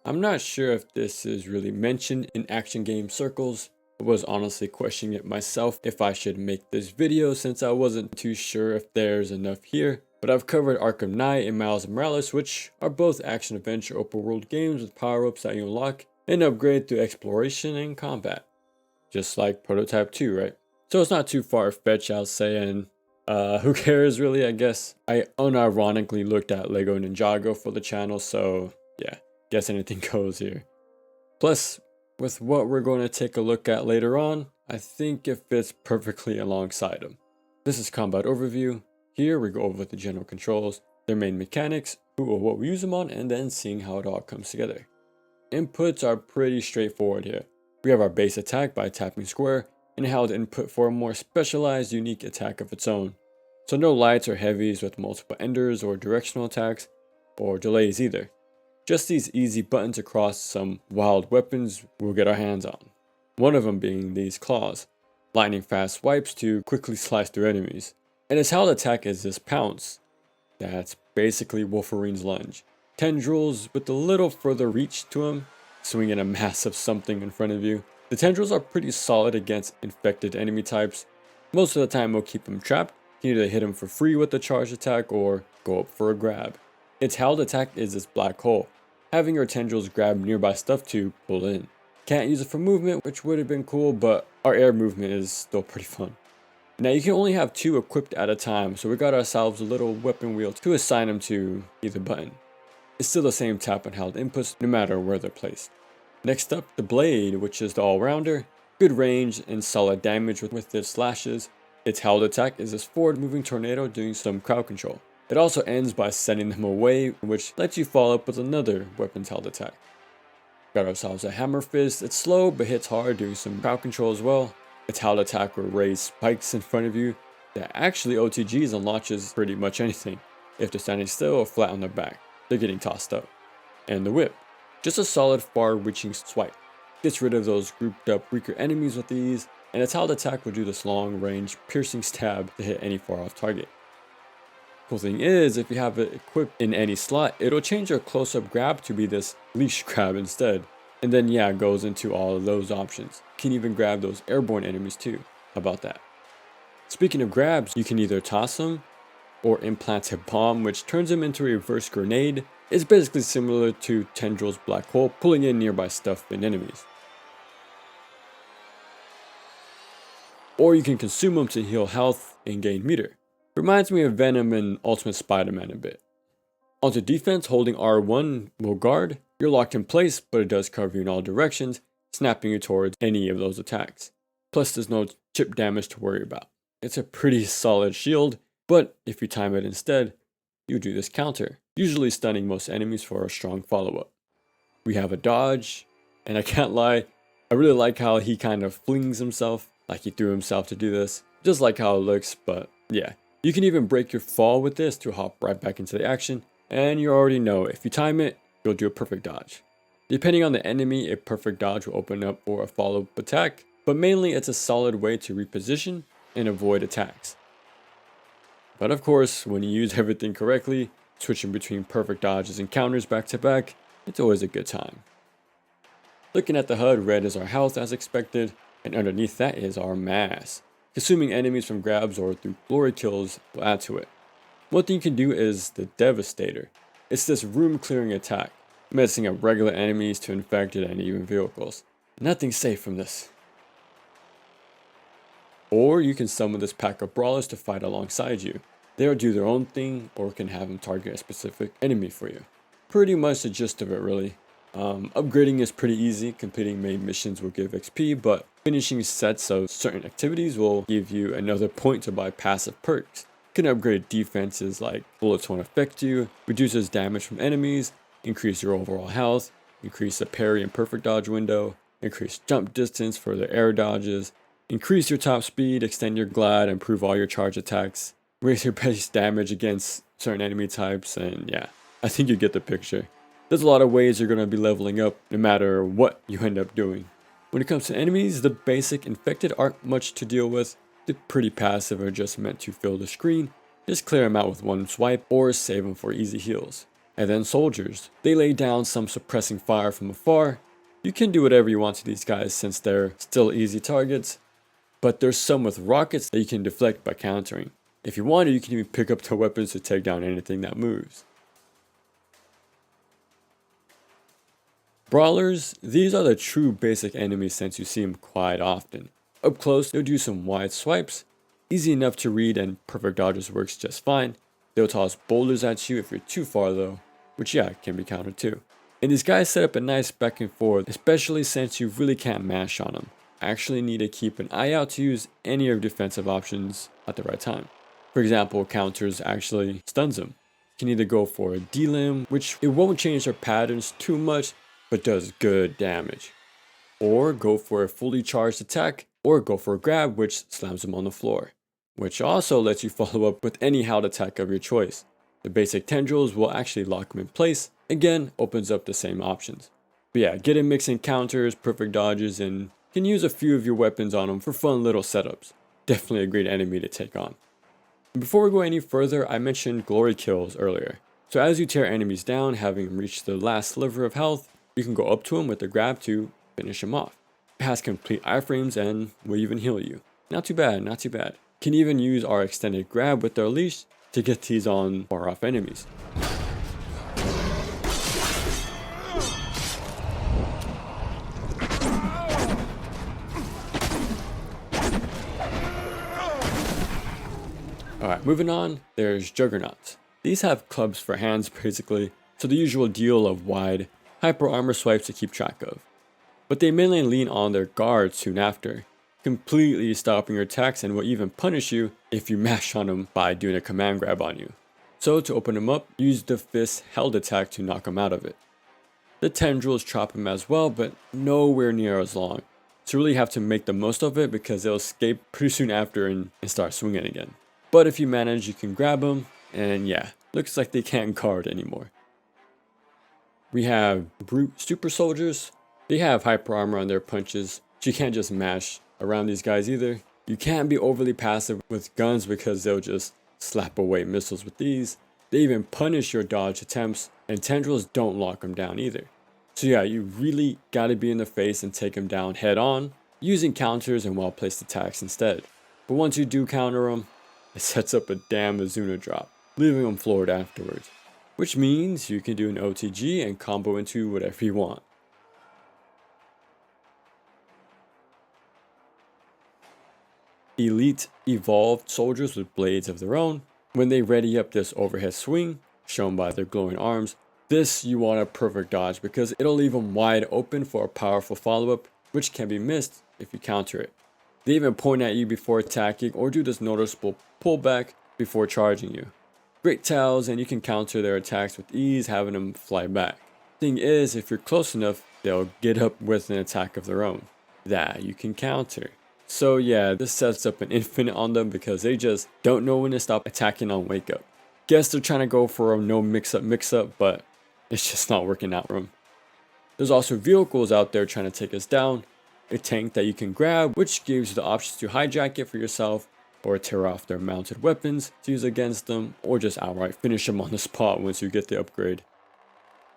I'm not sure if this is really mentioned in action game circles. I was honestly questioning it myself if I should make this video since I wasn't too sure if there's enough here. But I've covered Arkham Knight and Miles Morales, which are both action adventure open world games with power-ups that you unlock and upgrade through exploration and combat. Just like Prototype 2, right? So it's not too far-fetched, I'll say, and who cares really, I guess. I unironically looked at Lego Ninjago for the channel, so yeah, guess anything goes here. Plus, with what we're going to take a look at later on, I think it fits perfectly alongside them. This is Combat Overview. Here we go over the general controls, their main mechanics, who or what we use them on, and then seeing how it all comes together. Inputs are pretty straightforward here. We have our base attack by tapping square, and held input for a more specialized, unique attack of its own. So no lights or heavies with multiple enders or directional attacks, or delays either. Just these easy buttons across some wild weapons we'll get our hands on. One of them being these claws, lightning fast swipes to quickly slice through enemies. And its held attack is this pounce. That's basically Wolverine's lunge. Tendrils with a little further reach to him, swinging a massive something in front of you. The tendrils are pretty solid against infected enemy types. Most of the time will keep them trapped. You can either hit them for free with the charge attack or go up for a grab. Its held attack is this black hole, having your tendrils grab nearby stuff to pull in. Can't use it for movement, which would have been cool, but our air movement is still pretty fun. Now you can only have 2 equipped at a time, so we got ourselves a little weapon wheel to assign them to either button. It's still the same tap and held inputs no matter where they're placed. Next up, the blade, which is the all-rounder. Good range and solid damage with its slashes. Its held attack is this forward moving tornado doing some crowd control. It also ends by sending them away, which lets you follow up with another weapon's held attack. Got ourselves a hammer fist. It's slow but hits hard doing some crowd control as well. Its held attack will raise spikes in front of you that actually OTGs and launches pretty much anything. If they're standing still or flat on their back, they're getting tossed up. And the whip. Just a solid far-reaching swipe. Gets rid of those grouped up weaker enemies with ease, and its held attack will do this long-range piercing stab to hit any far-off target. Cool thing is, if you have it equipped in any slot, it'll change your close-up grab to be this leash grab instead. And then yeah, it goes into all of those options. You can even grab those airborne enemies too. How about that? Speaking of grabs, you can either toss them or implant a bomb, which turns them into a reverse grenade. It's basically similar to Tendril's black hole, pulling in nearby stuff and enemies. Or you can consume them to heal health and gain meter. Reminds me of Venom and Ultimate Spider-Man a bit. Onto defense, holding R1 will guard. You're locked in place, but it does cover you in all directions, snapping you towards any of those attacks. Plus there's no chip damage to worry about. It's a pretty solid shield, but if you time it instead, you do this counter, usually stunning most enemies for a strong follow-up. We have a dodge, and I can't lie, I really like how he kind of flings himself, like he threw himself to do this. Just like how it looks, but yeah. You can even break your fall with this to hop right back into the action, and you already know if you time it, you'll do a perfect dodge. Depending on the enemy, a perfect dodge will open up for a follow-up attack, but mainly it's a solid way to reposition and avoid attacks. But of course, when you use everything correctly, switching between perfect dodges and counters back to back, it's always a good time. Looking at the HUD, red is our health as expected, and underneath that is our mass. Consuming enemies from grabs or through glory kills will add to it. One thing you can do is the Devastator. It's this room clearing attack, messing up regular enemies to infected and even vehicles. Nothing's safe from this. Or you can summon this pack of brawlers to fight alongside you. They'll do their own thing, or can have them target a specific enemy for you. Pretty much the gist of it really. Upgrading is pretty easy, completing main missions will give XP, but finishing sets of certain activities will give you another point to buy passive perks. You can upgrade defenses like bullets won't affect you, reduces damage from enemies, increase your overall health, increase the parry and perfect dodge window, increase jump distance for the air dodges, increase your top speed, extend your glide, improve all your charge attacks, raise your base damage against certain enemy types, and yeah, I think you get the picture. There's a lot of ways you're going to be leveling up no matter what you end up doing. When it comes to enemies, the basic infected aren't much to deal with. They're pretty passive or just meant to fill the screen. Just clear them out with one swipe or save them for easy heals. And then soldiers. They lay down some suppressing fire from afar. You can do whatever you want to these guys since they're still easy targets, but there's some with rockets that you can deflect by countering. If you want to, you can even pick up their weapons to take down anything that moves. Brawlers, these are the true basic enemies since you see them quite often. Up close, they'll do some wide swipes, easy enough to read and perfect dodges works just fine. They'll toss boulders at you if you're too far though, which yeah, can be countered too. And these guys set up a nice back and forth, especially since you really can't mash on them. Actually need to keep an eye out to use any of your defensive options at the right time. For example, counters actually stuns them. You can either go for a delim, which it won't change their patterns too much, but does good damage. Or go for a fully charged attack, or go for a grab, which slams them on the floor. Which also lets you follow up with any held attack of your choice. The basic tendrils will actually lock them in place, again opens up the same options. But yeah, get a mix in counters, perfect dodges, and you can use a few of your weapons on them for fun little setups. Definitely a great enemy to take on. Before we go any further, I mentioned glory kills earlier. So as you tear enemies down, having them reach the last sliver of health, you can go up to them with a grab to finish them off. It has complete iframes and will even heal you. Not too bad, not too bad. Can even use our extended grab with our leash to get these on far off enemies. Alright, moving on, there's juggernauts. These have clubs for hands basically, so the usual deal of wide, hyper armor swipes to keep track of. But they mainly lean on their guard soon after, completely stopping your attacks and will even punish you if you mash on them by doing a command grab on you. So to open them up, use the fist held attack to knock them out of it. The tendrils chop them as well, but nowhere near as long. So you really have to make the most of it because they'll escape pretty soon after and start swinging again. But if you manage, you can grab them, and yeah, looks like they can't guard anymore. We have brute super soldiers. They have hyper armor on their punches, so you can't just mash around these guys either. You can't be overly passive with guns because they'll just slap away missiles with these. They even punish your dodge attempts, and tendrils don't lock them down either. So yeah, you really gotta be in the face and take them down head on, using counters and well placed attacks instead. But once you do counter them, it sets up a damn Azuna drop, leaving them floored afterwards. Which means you can do an OTG and combo into whatever you want. Elite evolved soldiers with blades of their own. When they ready up this overhead swing, shown by their glowing arms, this you want a perfect dodge because it'll leave them wide open for a powerful follow-up, which can be missed if you counter it. They even point at you before attacking or do this noticeable pullback before charging you. Great tells, and you can counter their attacks with ease, having them fly back. Thing is, if you're close enough, they'll get up with an attack of their own that you can counter. So yeah, this sets up an infinite on them because they just don't know when to stop attacking on wake up. Guess they're trying to go for a no mix up, but it's just not working out for them. There's also vehicles out there trying to take us down. A tank that you can grab, which gives you the option to hijack it for yourself, or tear off their mounted weapons to use against them, or just outright finish them on the spot once you get the upgrade.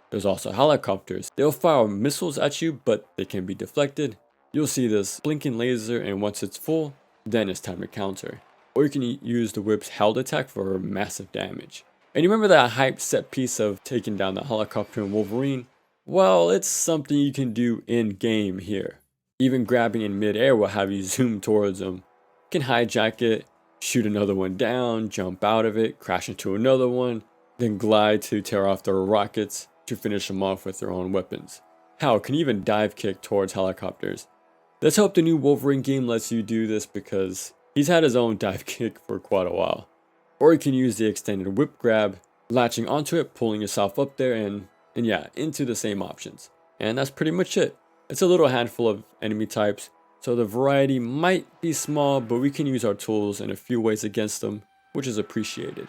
There's also helicopters. They'll fire missiles at you, but they can be deflected. You'll see this blinking laser, and once it's full, then it's time to counter. Or you can use the whip's held attack for massive damage. And you remember that hype set piece of taking down the helicopter in Wolverine? Well, it's something you can do in game here. Even grabbing in mid-air will have you zoom towards them. You can hijack it, shoot another one down, jump out of it, crash into another one, then glide to tear off their rockets to finish them off with their own weapons. Hell, can even dive kick towards helicopters. Let's hope the new Wolverine game lets you do this because he's had his own dive kick for quite a while. Or you can use the extended whip grab, latching onto it, pulling yourself up there, and yeah, into the same options. And that's pretty much it. It's a little handful of enemy types, so the variety might be small, but we can use our tools in a few ways against them, which is appreciated.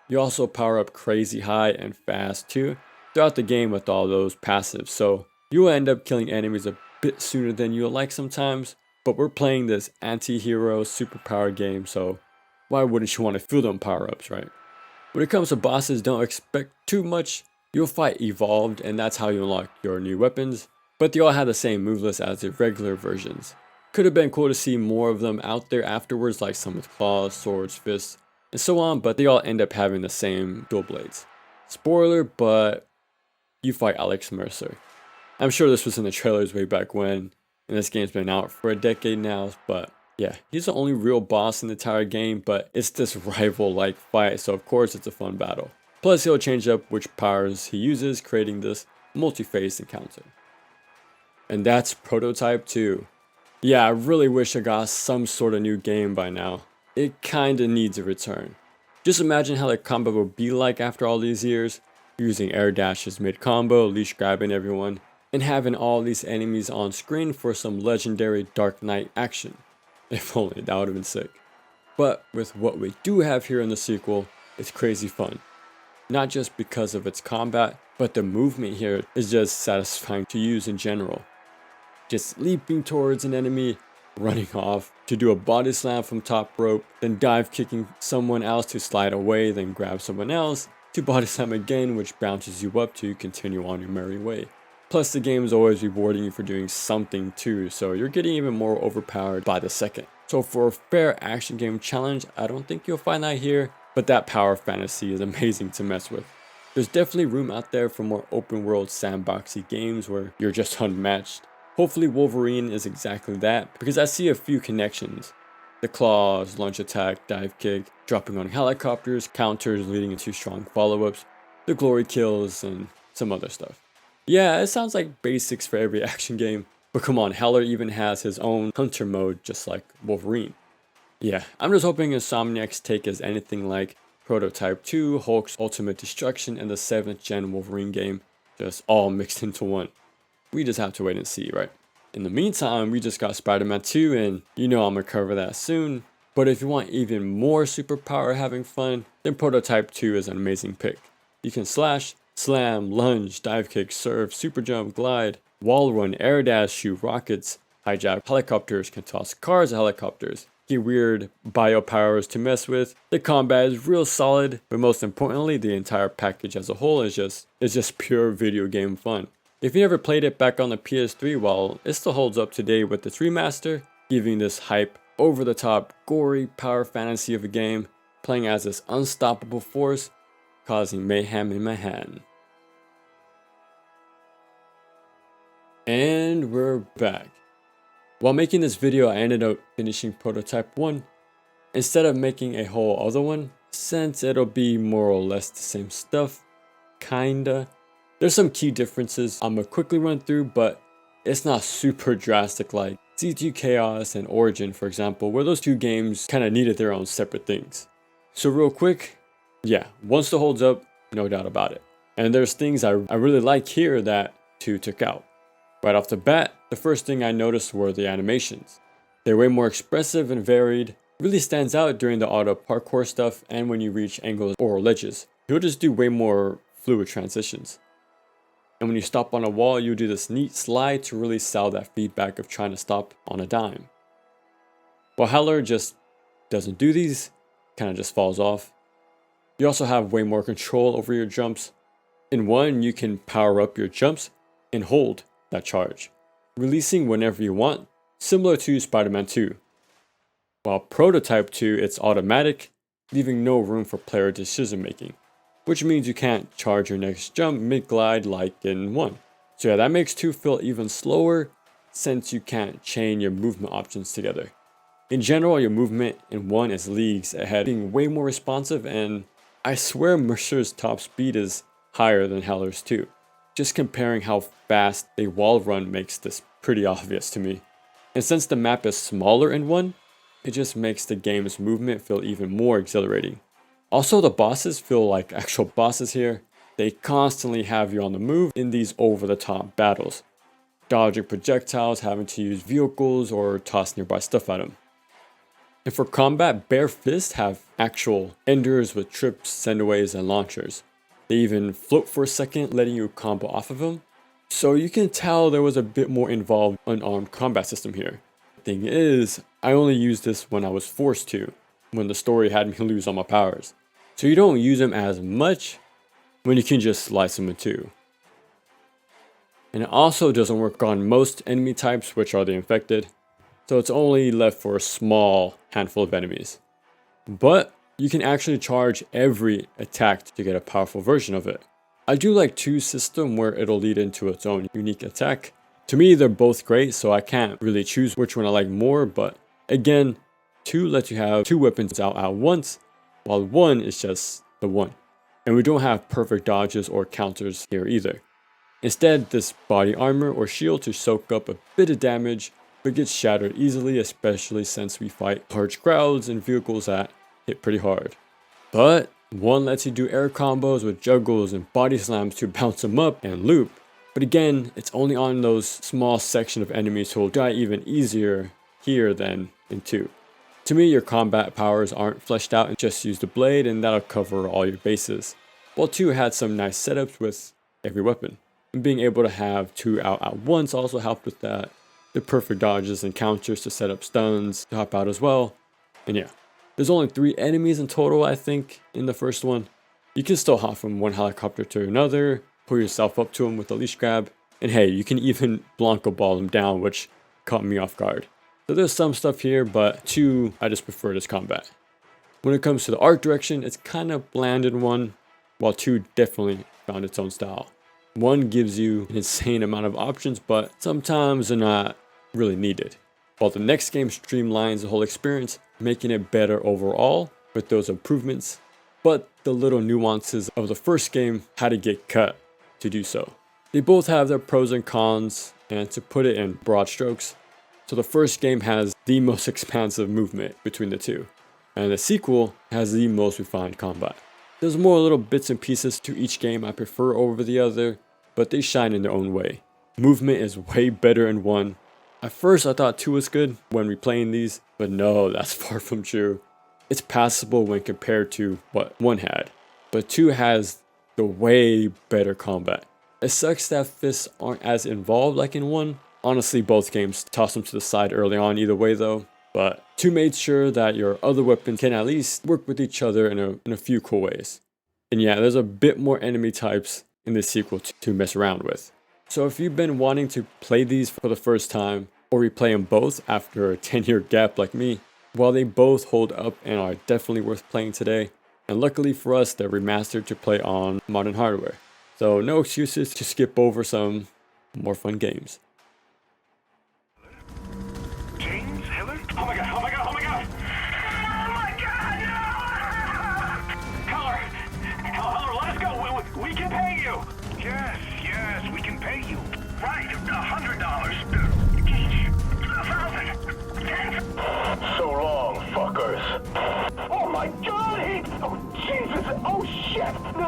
You also power up crazy high and fast too throughout the game with all those passives, so you will end up killing enemies a bit sooner than you'll like sometimes, but we're playing this anti-hero superpower game, so why wouldn't you want to feel them power-ups, right? When it comes to bosses, don't expect too much. You'll fight evolved, and that's how you unlock your new weapons, but they all have the same move list as the regular versions. Could have been cool to see more of them out there afterwards, like some with claws, swords, fists, and so on, but they all end up having the same dual blades. Spoiler, but you fight Alex Mercer. I'm sure this was in the trailers way back when, and this game's been out for a decade now, but yeah, he's the only real boss in the entire game, but it's this rival-like fight, so of course it's a fun battle. Plus, he'll change up which powers he uses, creating this multi-phase encounter. And that's Prototype 2. Yeah, I really wish I got some sort of new game by now. It kinda needs a return. Just imagine how the combo would be like after all these years, using air dashes mid-combo, leash grabbing everyone, and having all these enemies on screen for some legendary Dark Knight action. If only, that would have been sick. But with what we do have here in the sequel, it's crazy fun. Not just because of its combat, but the movement here is just satisfying to use in general. Just leaping towards an enemy, running off to do a body slam from top rope, then dive kicking someone else to slide away, then grab someone else, to body slam again, which bounces you up to continue on your merry way. Plus the game is always rewarding you for doing something too, so you're getting even more overpowered by the second. So for a fair action game challenge, I don't think you'll find that here, but that power fantasy is amazing to mess with. There's definitely room out there for more open world sandboxy games where you're just unmatched. Hopefully Wolverine is exactly that, because I see a few connections. The claws, launch attack, dive kick, dropping on helicopters, counters leading into strong follow-ups, the glory kills, and some other stuff. Yeah, it sounds like basics for every action game, but come on, Heller even has his own hunter mode just like Wolverine. Yeah, I'm just hoping Insomniac's take is anything like Prototype 2, Hulk's Ultimate Destruction, and the 7th gen Wolverine game, just all mixed into one. We just have to wait and see, right? In the meantime, we just got Spider-Man 2, and you know I'm gonna cover that soon. But if you want even more superpower having fun, then Prototype 2 is an amazing pick. You can slash, slam, lunge, dive kick, surf, super jump, glide, wall run, air dash, shoot rockets, hijack helicopters, can toss cars at helicopters, get weird bio powers to mess with. The combat is real solid, but most importantly, the entire package as a whole is just pure video game fun. If you never played it back on the PS3, well, it still holds up today with its remaster, giving this hype, over-the-top, gory power fantasy of a game, playing as this unstoppable force, causing mayhem in Manhattan. And we're back. While making this video, I ended up finishing Prototype 1, instead of making a whole other one, since it'll be more or less the same stuff, kinda. There's some key differences I'm gonna quickly run through, but it's not super drastic like C2 Chaos and Origin, for example, where those two games kind of needed their own separate things. So real quick, yeah, one still holds up, no doubt about it. And there's things I really like here that 2 took out. Right off the bat, the first thing I noticed were the animations. They're way more expressive and varied, really stands out during the auto parkour stuff and when you reach angles or ledges. You'll just do way more fluid transitions. And when you stop on a wall, you do this neat slide to really sell that feedback of trying to stop on a dime. While Heller just doesn't do these, kind of just falls off. You also have way more control over your jumps. In 1, you can power up your jumps and hold that charge, releasing whenever you want, similar to Spider-Man 2. While Prototype 2, it's automatic, leaving no room for player decision making, which means you can't charge your next jump mid-glide like in 1. So yeah, that makes 2 feel even slower since you can't chain your movement options together. In general, your movement in 1 is leagues ahead, being way more responsive, and I swear Mercer's top speed is higher than Heller's too. Just comparing how fast a wall run makes this pretty obvious to me. And since the map is smaller in 1, it just makes the game's movement feel even more exhilarating. Also, the bosses feel like actual bosses here. They constantly have you on the move in these over-the-top battles, dodging projectiles, having to use vehicles, or toss nearby stuff at them. And for combat, Bare Fist have actual enders with trips, sendaways, and launchers. They even float for a second, letting you combo off of them. So you can tell there was a bit more involved unarmed combat system here. Thing is, I only used this when I was forced to, when the story had me lose all my powers. so you don't use them as much when you can just slice them in two. And it also doesn't work on most enemy types, which are the infected, so it's only left for a small handful of enemies. But you can actually charge every attack to get a powerful version of it. I do like 2's system where it'll lead into its own unique attack. To me, they're both great, so I can't really choose which one I like more, but again, 2 lets you have 2 weapons out at once, while 1 is just the one. And we don't have perfect dodges or counters here either. Instead, this body armor or shield to soak up a bit of damage, but gets shattered easily, especially since we fight large crowds and vehicles that hit pretty hard. But 1 lets you do air combos with juggles and body slams to bounce them up and loop. But again, it's only on those small section of enemies who will die even easier here than in 2. To me, your combat powers aren't fleshed out and just use the blade and that'll cover all your bases. While 2 had some nice setups with every weapon. And being able to have 2 out at once also helped with that. The perfect dodges and counters to set up stuns to hop out as well. And yeah, there's only 3 enemies in total I think in the first one. You can still hop from one helicopter to another, pull yourself up to them with a leash grab, and hey, you can even Blanco ball them down, which caught me off guard. So there's some stuff here, but 2 I just prefer this combat. When it comes to the art direction, it's kind of bland in 1, while 2 definitely found its own style. 1 gives you an insane amount of options, but sometimes they're not really needed. While the next game streamlines the whole experience, making it better overall with those improvements, but the little nuances of the first game had to get cut to do so. They both have their pros and cons, and to put it in broad strokes, so the first game has the most expansive movement between the 2, and the sequel has the most refined combat. There's more little bits and pieces to each game I prefer over the other, but they shine in their own way. Movement is way better in 1. At first I thought 2 was good when replaying these, but no, that's far from true. It's passable when compared to what 1 had, but 2 has the way better combat. It sucks that fists aren't as involved like in 1. Honestly, both games toss them to the side early on either way though, but 2 made sure that your other weapons can at least work with each other in a few cool ways. And yeah, there's a bit more enemy types in this sequel to mess around with. So if you've been wanting to play these for the first time, or replay them both after a 10-year gap like me, while they both hold up and are definitely worth playing today, and luckily for us they're remastered to play on modern hardware. So no excuses to skip over some more fun games. James Hillard? Oh my god, oh my god, oh my god! Oh my god, no! Heller, let us go. We can pay you. Yes, we can pay you. Right, $100. Each. 1,000. 10. So long, fuckers. Oh my god, oh Jesus, oh shit! No,